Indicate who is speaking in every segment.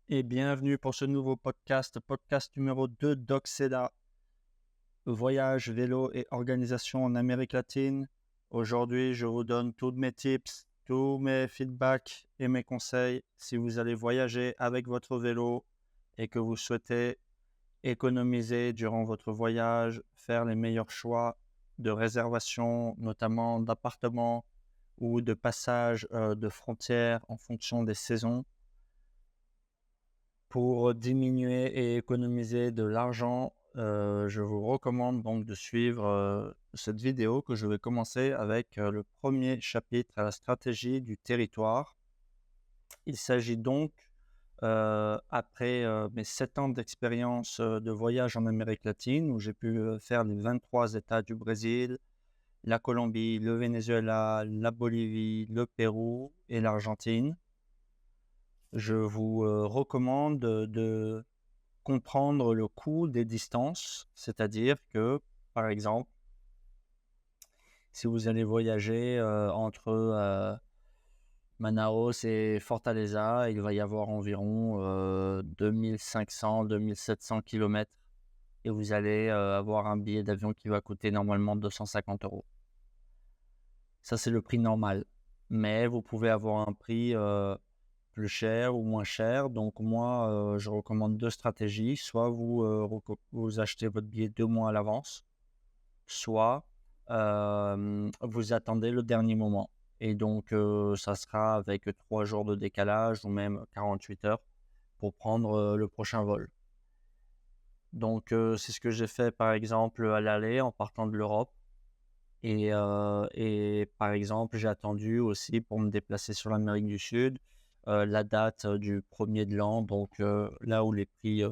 Speaker 1: Et bienvenue pour ce nouveau podcast numéro 2 d'Oxeda, voyage, vélo et organisation en Amérique latine. Aujourd'hui, je vous donne tous mes tips, tous mes feedbacks et mes conseils si vous allez voyager avec votre vélo et que vous souhaitez économiser durant votre voyage, faire les meilleurs choix de réservation, notamment d'appartements ou de passage de frontières en fonction des saisons. Pour diminuer et économiser de l'argent, je vous recommande donc de suivre cette vidéo que je vais commencer avec le premier chapitre à la stratégie du territoire. Il s'agit donc, après mes 7 ans d'expérience de voyage en Amérique latine, où j'ai pu faire les 23 États du Brésil, la Colombie, le Venezuela, la Bolivie, le Pérou et l'Argentine. Je vous recommande de comprendre le coût des distances, c'est-à-dire que, par exemple, si vous allez voyager entre Manaus et Fortaleza, il va y avoir environ 2500-2700 km et vous allez avoir un billet d'avion qui va coûter normalement 250 €. Ça, c'est le prix normal. Mais vous pouvez avoir un prix plus cher ou moins cher. Donc moi, je recommande deux stratégies. Soit vous achetez votre billet 2 mois à l'avance, soit vous attendez le dernier moment. Et donc, ça sera avec 3 jours de décalage ou même 48 heures pour prendre le prochain vol. Donc, c'est ce que j'ai fait par exemple à l'aller en partant de l'Europe. Et par exemple, j'ai attendu aussi pour me déplacer sur l'Amérique du Sud la date du premier de l'an, donc là où les prix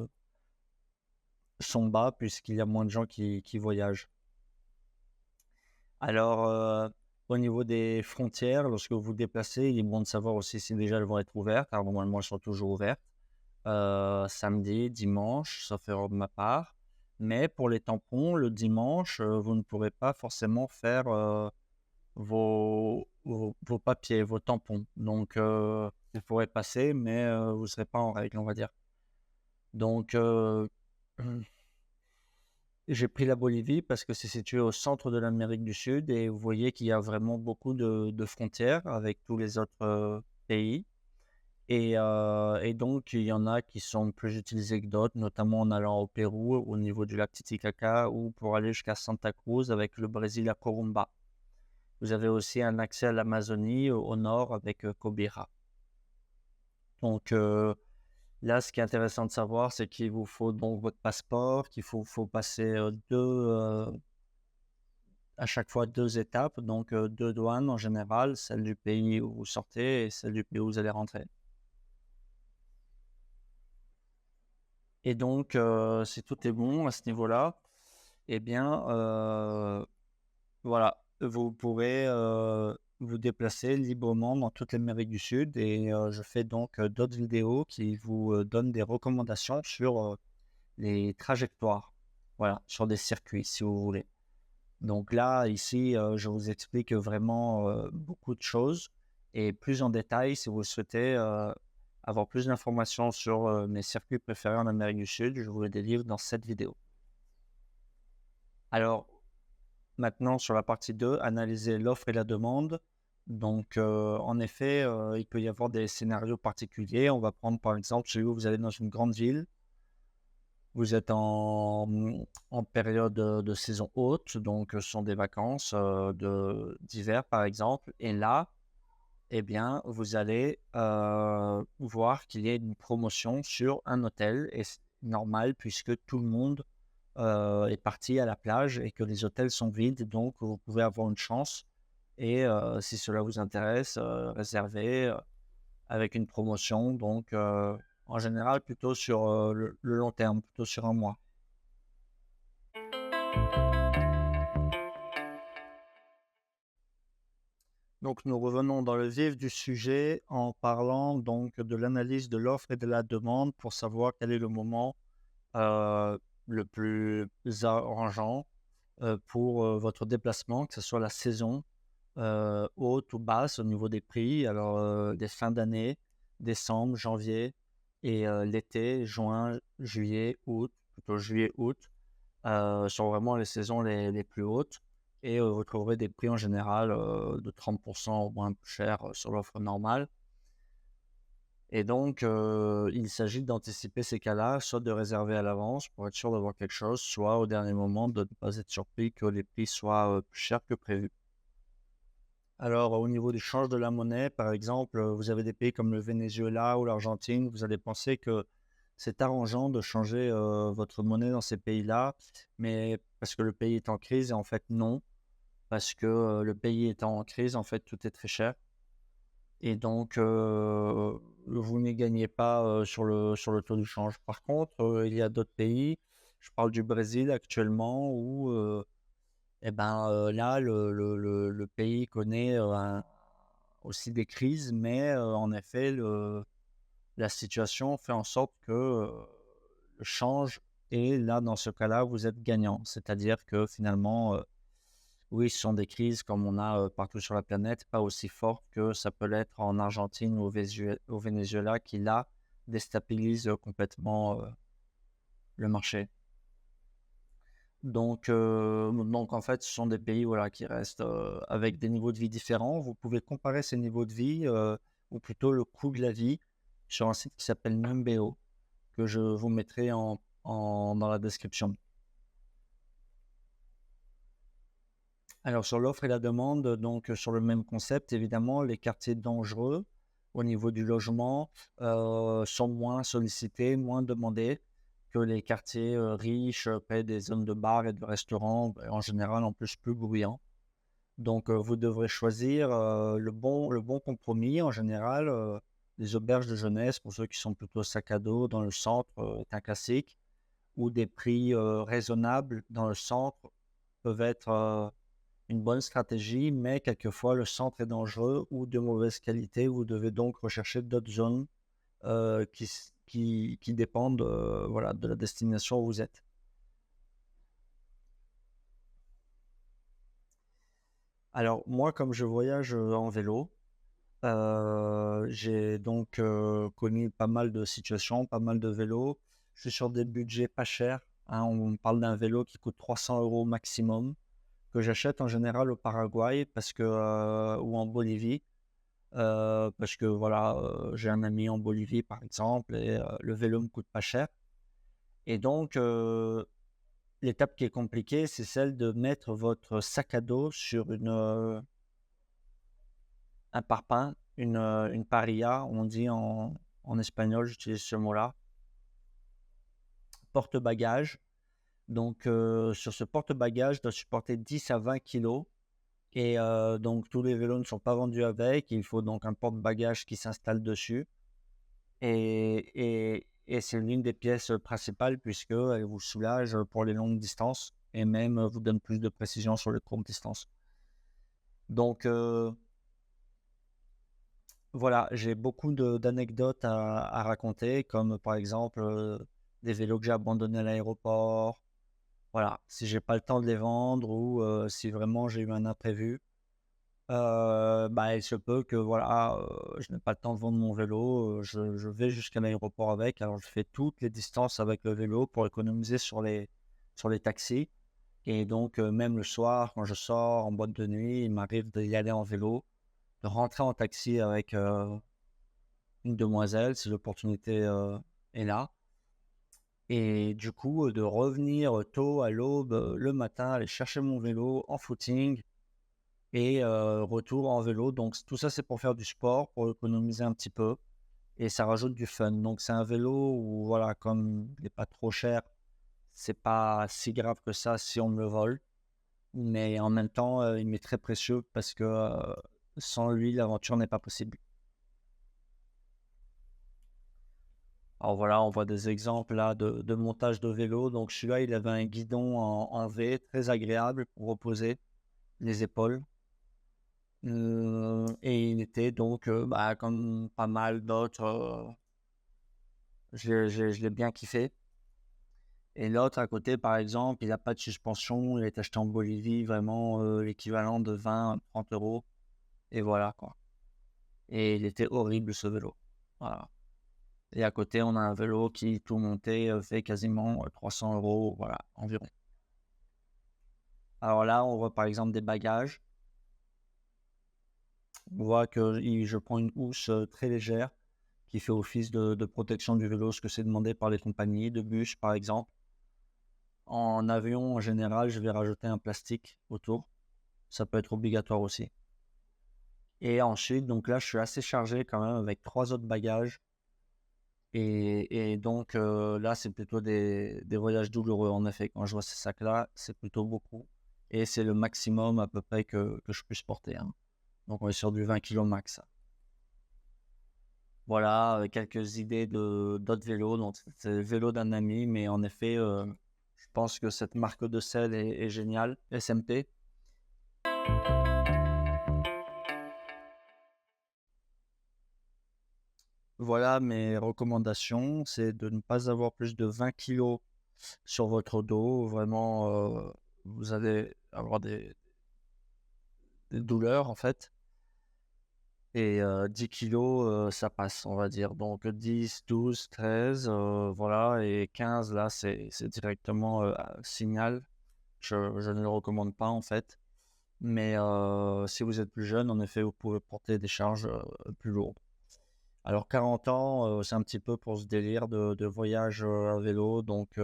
Speaker 1: sont bas puisqu'il y a moins de gens qui voyagent. Alors, au niveau des frontières, lorsque vous vous déplacez, il est bon de savoir aussi si déjà elles vont être ouvertes, car normalement elles sont toujours ouvertes, samedi, dimanche, sauf erreur de ma part. Mais pour les tampons, le dimanche, vous ne pourrez pas forcément faire vos papiers, vos tampons. Donc, vous pourrez passer, mais vous ne serez pas en règle, on va dire. Donc, j'ai pris la Bolivie parce que c'est situé au centre de l'Amérique du Sud et vous voyez qu'il y a vraiment beaucoup de frontières avec tous les autres pays. Et donc, il y en a qui sont plus utilisés que d'autres, notamment en allant au Pérou, au niveau du lac Titicaca, ou pour aller jusqu'à Santa Cruz avec le Brésil à Corumbá. Vous avez aussi un accès à l'Amazonie au nord avec Cobira. Donc là, ce qui est intéressant de savoir, c'est qu'il vous faut donc votre passeport, qu'il faut passer à chaque fois 2 étapes, donc 2 douanes en général, celle du pays où vous sortez et celle du pays où vous allez rentrer. Et donc, si tout est bon à ce niveau-là, eh bien, voilà, vous pourrez vous déplacer librement dans toute l'Amérique du Sud et je fais donc d'autres vidéos qui vous donnent des recommandations sur les trajectoires, voilà, sur des circuits si vous voulez. Donc là, ici, je vous explique vraiment beaucoup de choses et plus en détail si vous souhaitez avoir plus d'informations sur mes circuits préférés en Amérique du Sud, je vous les délivre dans cette vidéo. Alors, maintenant, sur la partie 2, analyser l'offre et la demande. Donc, en effet, il peut y avoir des scénarios particuliers. On va prendre par exemple celui où vous allez dans une grande ville. Vous êtes en période de saison haute, donc ce sont des vacances d'hiver par exemple. Et là, eh bien, vous allez voir qu'il y a une promotion sur un hôtel. Et c'est normal puisque tout le monde est parti à la plage et que les hôtels sont vides. Donc, vous pouvez avoir une chance. Et si cela vous intéresse, réservez avec une promotion. Donc, en général, plutôt sur le long terme, plutôt sur un mois. Donc, nous revenons dans le vif du sujet en parlant donc de l'analyse de l'offre et de la demande pour savoir quel est le moment le plus arrangeant pour votre déplacement, que ce soit la saison haute ou basse au niveau des prix. Alors, des fins d'année, décembre, janvier et l'été, juin, juillet, août, plutôt juillet-août, sont vraiment les saisons les plus hautes et vous trouverez des prix en général, de 30 au moins plus cher, sur l'offre normale. Et donc, il s'agit d'anticiper ces cas-là, soit de réserver à l'avance pour être sûr d'avoir quelque chose, soit au dernier moment de ne pas être surpris que les prix soient, plus chers que prévu. Alors, au niveau du change de la monnaie, par exemple, vous avez des pays comme le Venezuela ou l'Argentine, vous allez penser que c'est arrangeant de changer, votre monnaie dans ces pays-là, mais parce que le pays est en crise et en fait non, parce que, le pays étant en crise, en fait, tout est très cher. Et donc, vous n'y gagnez pas, sur le taux du change. Par contre, il y a d'autres pays, je parle du Brésil actuellement où, et ben, là, le pays connaît, aussi des crises, mais, en effet, la situation fait en sorte que, le change et là, dans ce cas-là, vous êtes gagnant. C'est-à-dire que finalement, oui, ce sont des crises comme on a, partout sur la planète, pas aussi fortes que ça peut l'être en Argentine ou au Venezuela qui là, déstabilisent, complètement, le marché. Donc en fait, ce sont des pays, voilà, qui restent, avec des niveaux de vie différents. Vous pouvez comparer ces niveaux de vie, ou plutôt le coût de la vie sur un site qui s'appelle Numbeo, que je vous mettrai dans la description. Alors sur l'offre et la demande, donc sur le même concept, évidemment, les quartiers dangereux au niveau du logement sont moins sollicités, moins demandés que les quartiers riches, près des zones de bars et de restaurants, en général en plus plus bruyants. Donc vous devrez choisir le bon compromis. En général, les auberges de jeunesse, pour ceux qui sont plutôt sac à dos dans le centre, est un classique, ou des prix raisonnables dans le centre peuvent être une bonne stratégie, mais quelquefois le centre est dangereux ou de mauvaise qualité. Vous devez donc rechercher d'autres zones qui dépendent voilà, de la destination où vous êtes. Alors moi, comme je voyage en vélo, j'ai donc connu pas mal de situations, pas mal de vélos. Je suis sur des budgets pas chers, hein. On parle d'un vélo qui coûte 300 euros maximum, que j'achète en général au Paraguay parce que, ou en Bolivie. Parce que voilà, j'ai un ami en Bolivie par exemple et le vélo me coûte pas cher et donc l'étape qui est compliquée, c'est celle de mettre votre sac à dos sur un parpaing, une parilla, on dit en espagnol, j'utilise ce mot-là, porte-bagages. Donc sur ce porte-bagages doit supporter 10 à 20 kilos et donc tous les vélos ne sont pas vendus avec, il faut donc un porte-bagages qui s'installe dessus. Et c'est l'une des pièces principales puisqu'elle vous soulage pour les longues distances et même vous donne plus de précision sur les courtes distances. Donc voilà, j'ai beaucoup d'anecdotes à raconter, comme par exemple des vélos que j'ai abandonnés à l'aéroport. Voilà, si j'ai pas le temps de les vendre ou si vraiment j'ai eu un imprévu, bah, il se peut que voilà, je n'ai pas le temps de vendre mon vélo, je vais jusqu'à l'aéroport avec. Alors je fais toutes les distances avec le vélo pour économiser sur les taxis et donc même le soir quand je sors en boîte de nuit, il m'arrive d'y aller en vélo, de rentrer en taxi avec, une demoiselle si l'opportunité, est là et du coup, de revenir tôt à l'aube, le matin, aller chercher mon vélo en footing et retour en vélo. Donc tout ça, c'est pour faire du sport, pour économiser un petit peu et ça rajoute du fun. Donc c'est un vélo où voilà, comme il est pas trop cher, c'est pas si grave que ça si on me le vole. Mais en même temps, il m'est très précieux parce que, sans lui, l'aventure n'est pas possible. Alors voilà, on voit des exemples là de montage de vélo. Donc celui-là, il avait un guidon en V, très agréable pour reposer les épaules. Et il était donc, bah, comme pas mal d'autres, je l'ai bien kiffé. Et l'autre à côté, par exemple, il a pas de suspension, il est acheté en Bolivie, vraiment, l'équivalent de 20-30 € et voilà quoi. Et il était horrible ce vélo. Voilà. Et à côté, on a un vélo qui, tout monté, fait quasiment 300 €, voilà, environ. Alors là, on voit par exemple des bagages. On voit que je prends une housse très légère qui fait office de protection du vélo, ce que c'est demandé par les compagnies de bus, par exemple. En avion, en général, je vais rajouter un plastique autour. Ça peut être obligatoire aussi. Et ensuite, donc là, je suis assez chargé quand même avec 3 autres bagages. Et donc là, c'est plutôt des voyages douloureux. En effet, quand je vois ces sacs-là, c'est plutôt beaucoup. Et c'est le maximum à peu près que je puisse porter, hein. Donc on est sur du 20 kg max. Voilà, quelques idées d'autres vélos. Donc c'est le vélo d'un ami, mais en effet, je pense que cette marque de selle est géniale, SMP. Voilà mes recommandations, c'est de ne pas avoir plus de 20 kilos sur votre dos. Vraiment, vous allez avoir des douleurs en fait. Et 10 kilos, ça passe, on va dire. Donc 10, 12, 13, voilà. Et 15, là, c'est directement signal. Je ne le recommande pas en fait. Mais si vous êtes plus jeune, en effet, vous pouvez porter des charges plus lourdes. Alors 40 ans, c'est un petit peu pour ce délire de voyage à vélo. Donc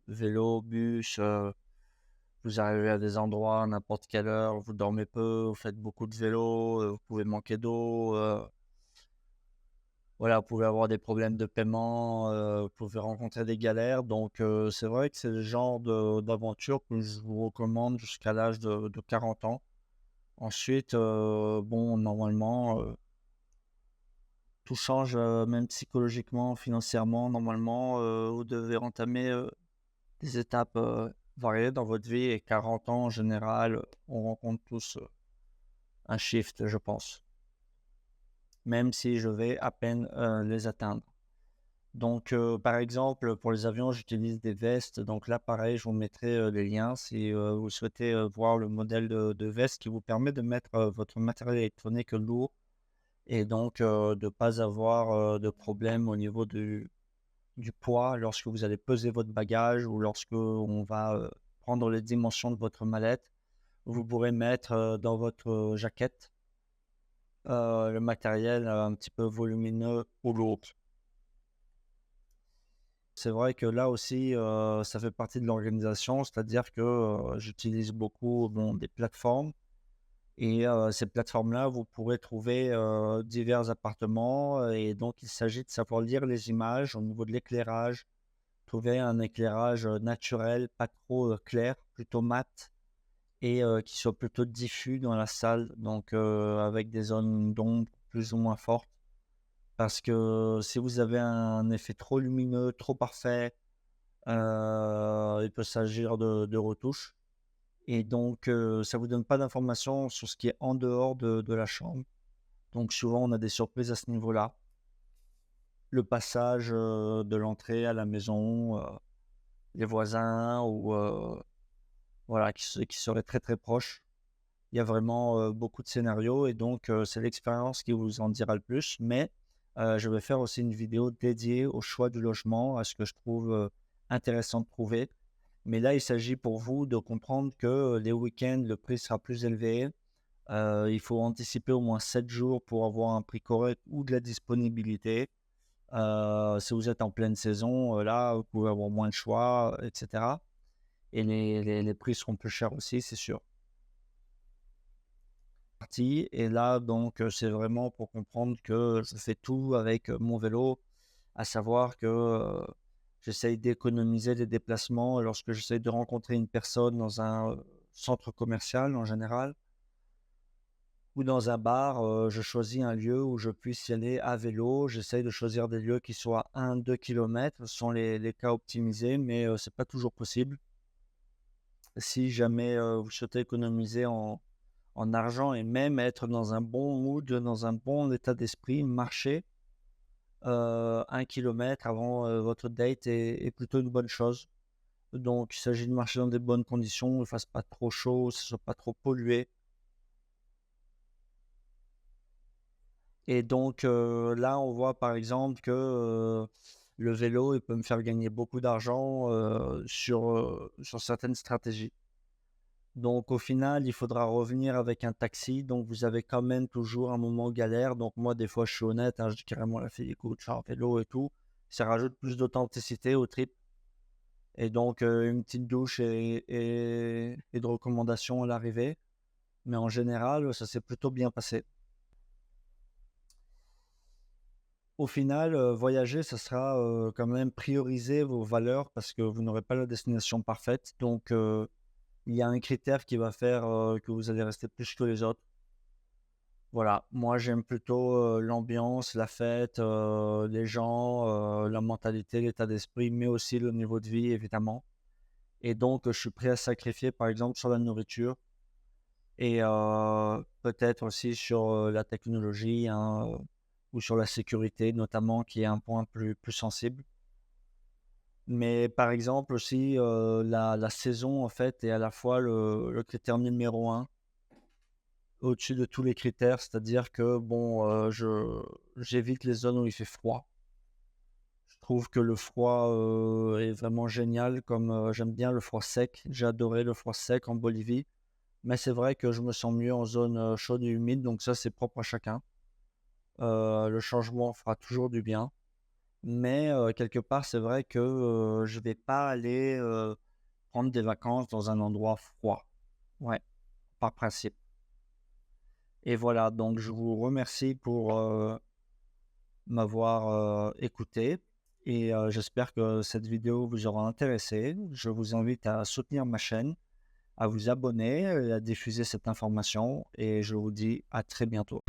Speaker 1: vélo, bus, vous arrivez à des endroits à n'importe quelle heure, vous dormez peu, vous faites beaucoup de vélo, vous pouvez manquer d'eau. Voilà, vous pouvez avoir des problèmes de paiement, vous pouvez rencontrer des galères. Donc c'est vrai que c'est le genre d'aventure que je vous recommande jusqu'à l'âge de 40 ans. Ensuite, bon, normalement, tout change, même psychologiquement, financièrement. Normalement, vous devez entamer des étapes variées dans votre vie. Et 40 ans, en général, on rencontre tous un shift, je pense. Même si je vais à peine les atteindre. Donc, par exemple, pour les avions, j'utilise des vestes. Donc là, pareil, je vous mettrai les liens si vous souhaitez voir le modèle de veste qui vous permet de mettre votre matériel électronique lourd et donc de ne pas avoir de problème au niveau du poids lorsque vous allez peser votre bagage ou lorsque on va prendre les dimensions de votre mallette. Vous pourrez mettre dans votre jaquette le matériel un petit peu volumineux ou lourd. C'est vrai que là aussi, ça fait partie de l'organisation, c'est-à-dire que j'utilise beaucoup des plateformes et ces plateformes-là, vous pourrez trouver divers appartements et donc il s'agit de savoir lire les images au niveau de l'éclairage, trouver un éclairage naturel, pas trop clair, plutôt mat et qui soit plutôt diffus dans la salle, donc avec des zones d'ombre plus ou moins fortes. Parce que si vous avez un effet trop lumineux, trop parfait, il peut s'agir de retouches et donc ça vous donne pas d'informations sur ce qui est en dehors de la chambre. Donc souvent, on a des surprises à ce niveau-là. Le passage, de l'entrée à la maison, les voisins ou voilà, qui seraient très, très proches. Il y a vraiment, beaucoup de scénarios et donc c'est l'expérience qui vous en dira le plus. Mais je vais faire aussi une vidéo dédiée au choix du logement, à ce que je trouve, intéressant de trouver. Mais là, il s'agit pour vous de comprendre que les week-ends, le prix sera plus élevé. Il faut anticiper au moins 7 jours pour avoir un prix correct ou de la disponibilité. Si vous êtes en pleine saison, là, vous pouvez avoir moins de choix, et cetera. Et les prix seront plus chers aussi, c'est sûr. Et là, donc, c'est vraiment pour comprendre que je fais tout avec mon vélo, à savoir que j'essaye d'économiser les déplacements lorsque j'essaye de rencontrer une personne dans un centre commercial en général ou dans un bar. Je choisis un lieu où je puisse y aller à vélo. J'essaye de choisir des lieux qui soient 1-2 km. Ce sont les cas optimisés, mais c'est pas toujours possible. Si jamais vous souhaitez économiser en argent et même être dans un bon mood, dans un bon état d'esprit, marcher 1 kilomètre avant votre date est plutôt une bonne chose. Donc, il s'agit de marcher dans des bonnes conditions, il ne fasse pas trop chaud, que ce soit pas trop pollué. Et donc là, on voit par exemple que le vélo, il peut me faire gagner beaucoup d'argent sur certaines stratégies. Donc au final, il faudra revenir avec un taxi. Donc vous avez quand même toujours un moment galère. Donc moi, des fois, je suis honnête, hein, je dis carrément à la fille, écoute, je suis en vélo et tout. Ça rajoute plus d'authenticité au trip. Et donc une petite douche et de recommandations à l'arrivée. Mais en général, ça s'est plutôt bien passé. Au final, voyager, ça sera quand même prioriser vos valeurs parce que vous n'aurez pas la destination parfaite. Donc il y a un critère qui va faire que vous allez rester plus que les autres. Voilà, moi j'aime plutôt l'ambiance, la fête, les gens, la mentalité, l'état d'esprit, mais aussi le niveau de vie, évidemment. Et donc, je suis prêt à sacrifier, par exemple, sur la nourriture et peut-être aussi sur la technologie, hein, ou sur la sécurité, notamment, qui est un point plus sensible. Mais par exemple aussi, la saison, en fait, est à la fois le critère numéro un au-dessus de tous les critères, c'est-à-dire que bon, j'évite les zones où il fait froid. Je trouve que le froid, est vraiment génial comme, j'aime bien le froid sec. J'ai adoré le froid sec en Bolivie, mais c'est vrai que je me sens mieux en zone, chaude et humide, donc ça, c'est propre à chacun. Le changement fera toujours du bien, mais quelque part, c'est vrai que, je vais pas aller, prendre des vacances dans un endroit froid. Ouais, par principe. Et voilà, donc je vous remercie pour, m'avoir, écouté et j'espère que cette vidéo vous aura intéressé. Je vous invite à soutenir ma chaîne, à vous abonner et à diffuser cette information et je vous dis à très bientôt.